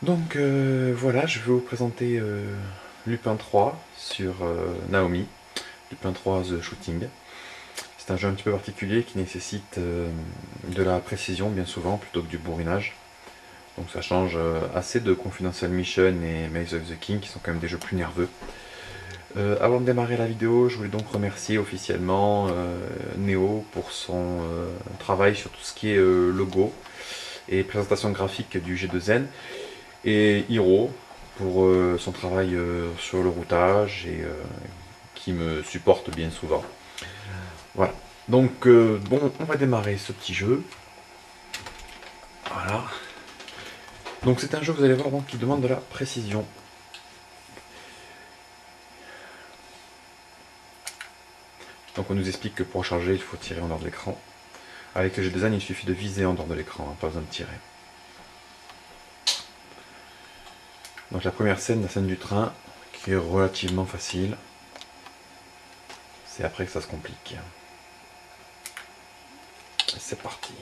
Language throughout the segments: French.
Donc voilà, je vais vous présenter Lupin 3 sur Naomi, Lupin 3 The Shooting. C'est un jeu un petit peu particulier qui nécessite de la précision bien souvent plutôt que du bourrinage. Donc ça change assez de Confidential Mission et Maze of the King qui sont quand même des jeux plus nerveux. Avant de démarrer la vidéo, je voulais donc remercier officiellement Neo pour son travail sur tout ce qui est logo et présentation graphique du G2N. Et Hiro pour son travail sur le routage et qui me supporte bien souvent. Voilà. Donc bon, on va démarrer ce petit jeu. Voilà. Donc c'est un jeu, vous allez voir, donc, qui demande de la précision. Donc on nous explique que pour charger, il faut tirer en dehors de l'écran. Avec le G2N, il suffit de viser en dehors de l'écran, hein, pas besoin de tirer. Donc la première scène, la scène du train, qui est relativement facile. C'est après que ça se complique. C'est parti.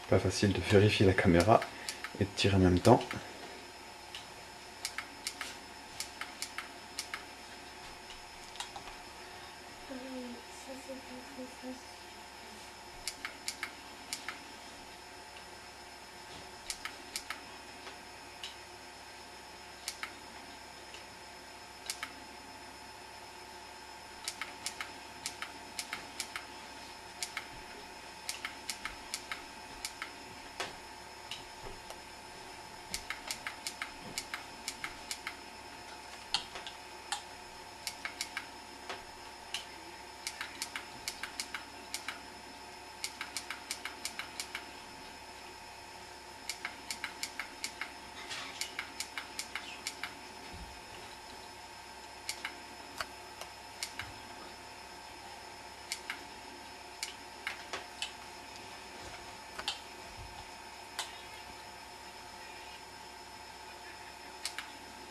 Pas facile de vérifier la caméra et de tirer en même temps.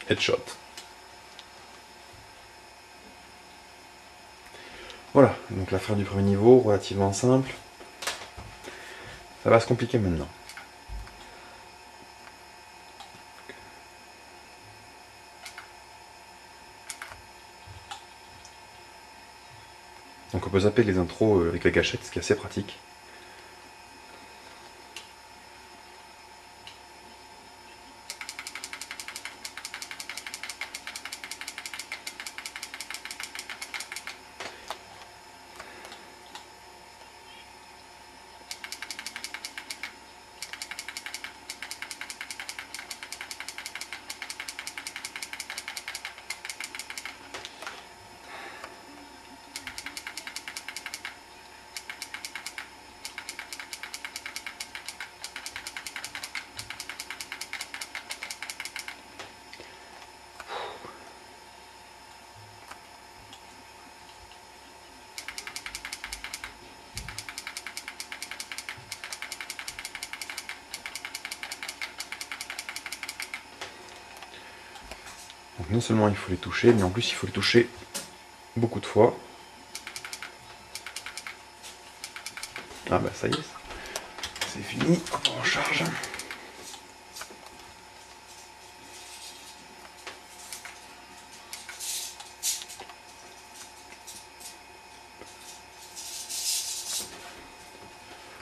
Headshot. Voilà, donc la fin du premier niveau, relativement simple. Ça va se compliquer maintenant. Donc on peut zapper les intros avec la gâchette, ce qui est assez pratique. Donc non seulement il faut les toucher, mais en plus il faut les toucher beaucoup de fois. Ah bah ça y est, c'est fini, on recharge.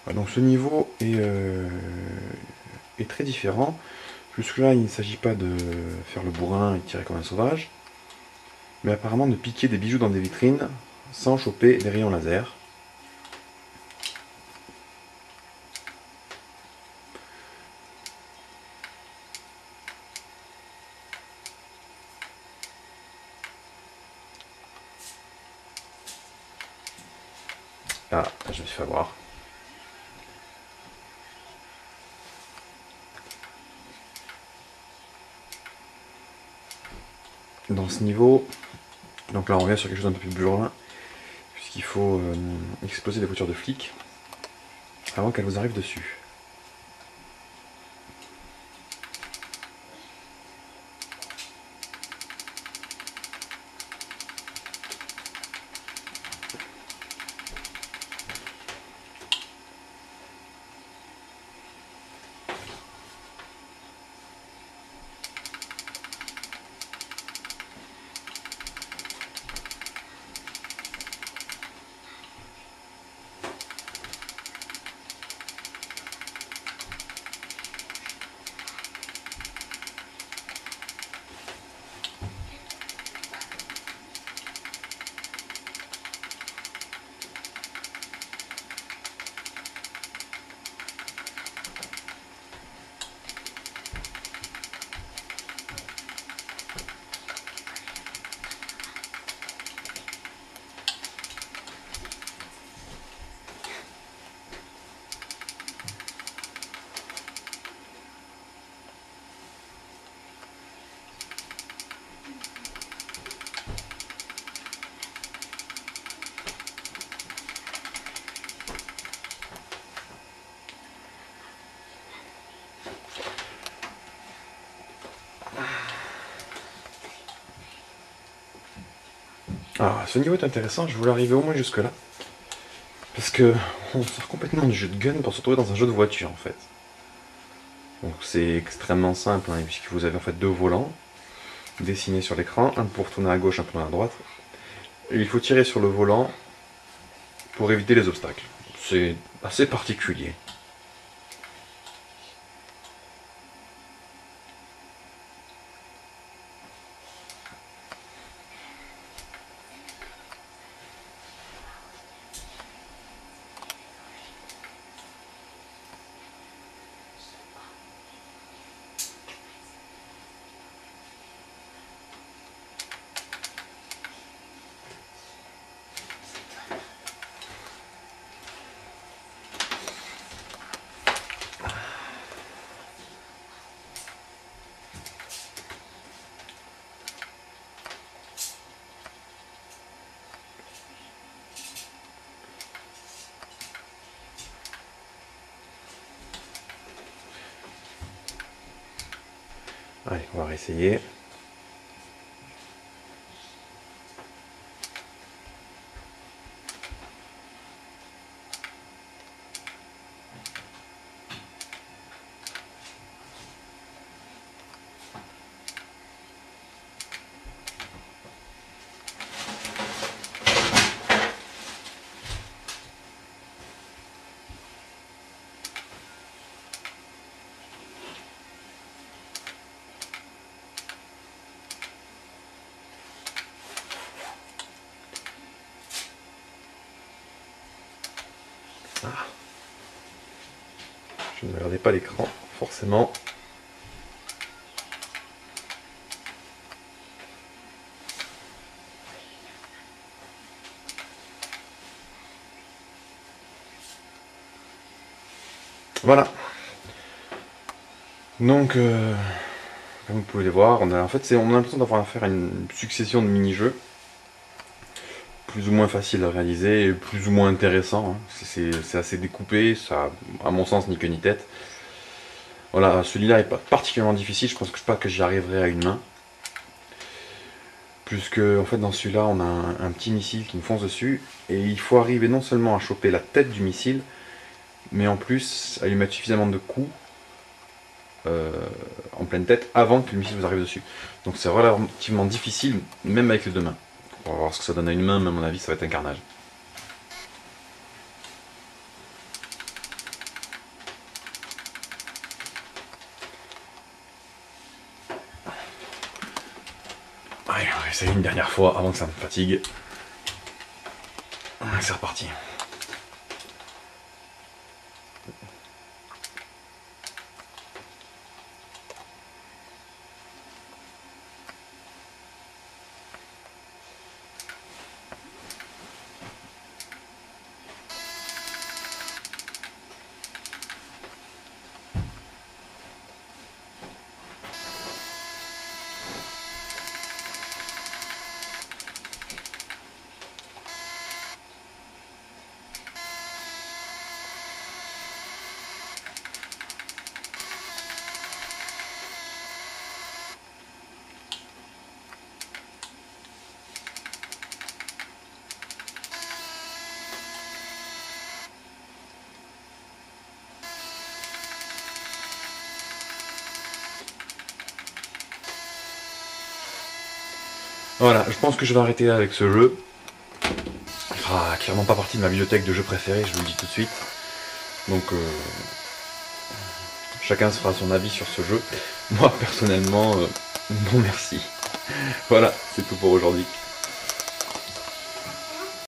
Voilà, donc ce niveau est très différent. Jusque-là, il ne s'agit pas de faire le bourrin et tirer comme un sauvage, mais apparemment de piquer des bijoux dans des vitrines sans choper des rayons laser. Ah, je me suis fait avoir. dans ce niveau. Donc là on revient sur quelque chose d'un peu plus loin, puisqu'il faut exploser les voitures de flics avant qu'elles vous arrivent dessus. Alors, ce niveau est intéressant, je voulais arriver au moins jusque là. Parce que on sort complètement du jeu de gun pour se retrouver dans un jeu de voiture en fait. Donc c'est extrêmement simple, hein, puisque vous avez en fait deux volants dessinés sur l'écran, un pour tourner à gauche, un pour tourner à droite. Et il faut tirer sur le volant pour éviter les obstacles. C'est assez particulier. Allez, on va réessayer. Ah. Je ne regardais pas l'écran, forcément. Voilà. Donc, comme vous pouvez le voir, on a l'impression d'avoir affaire à une succession de mini-jeux, plus ou moins facile à réaliser, et plus ou moins intéressant. Hein. C'est assez découpé, ça, à mon sens, ni queue ni tête. Voilà, celui-là est pas particulièrement difficile, je pense pas que j'y arriverai à une main. Puisque, en fait, dans celui-là, on a un petit missile qui nous fonce dessus, et il faut arriver non seulement à choper la tête du missile, mais en plus à lui mettre suffisamment de coups en pleine tête avant que le missile vous arrive dessus. Donc c'est relativement difficile, même avec les deux mains. On va voir ce que ça donne à une main, mais à mon avis ça va être un carnage. Allez, on va essayer une dernière fois avant que ça me fatigue. C'est reparti. Voilà, je pense que je vais arrêter là avec ce jeu. Il fera clairement pas partie de ma bibliothèque de jeux préférés, je vous le dis tout de suite. Donc chacun se fera son avis sur ce jeu. Moi personnellement, non merci. Voilà, c'est tout pour aujourd'hui.